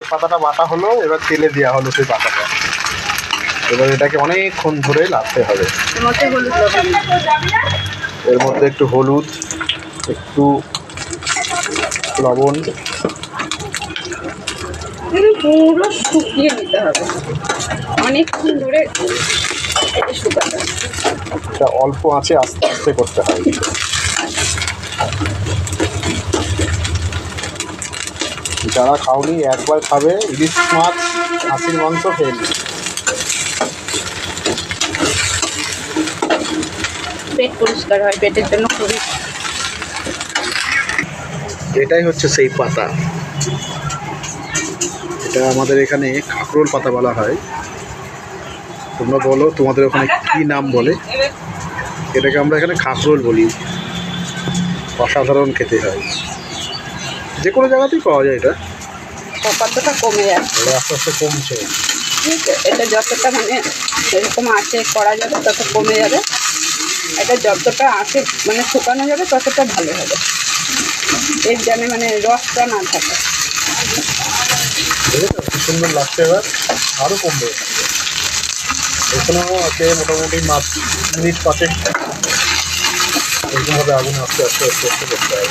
পাতাটা বাটা হলো, এবার তেলে দেওয়া হলো সেই পাতাটা। এবার এটাকে অনেকক্ষণ ধরে নাড়তে হবে। এর মধ্যে একটু হলুদ, একটু লবণ, পুরো শুকিয়ে নিতে হবে, অনেকক্ষণ ধরে শুকাতে হবে। এটা অল্প আঁচে আস্তে আস্তে করতে হয়। যারা খাওনি একবার খাবে, ইলিশ মাছ খাসির মাংস খেয়ে নিবে। পেট পরিষ্কার হয়, পেটের জন্য খুবই। এটাই হচ্ছে সেই পাতা। এটা আমাদের এখানে কাঁকরোল পাতা বলা হয়। তোমরা বলো তোমাদের ওখানে কী নাম বলে? এটাকে আমরা এখানে কাঁকরোল বলি। অসাধারণ খেতে হয়, যে কোনো জায়গাতেই পাওয়া যায়। এটা পাতাটা কমে যাচ্ছে, আস্তে আস্তে কমছে। ঠিক আছে, এটা যতটা মানে এরকম আছে করা যাবে তত কমে যাবে, এটা যতটা আছে মানে শুকানো যাবে ততটা ভালো হবে, এর যেন মানে রসটা না থাকে। বুঝেছো কি সুন্দর লাগছে? এবার আরও কমবে। এখানেও আছে মোটামুটি মিনিট 5 এরকমভাবে আগুনে আস্তে আস্তে আস্তে আস্তে করতে হবে।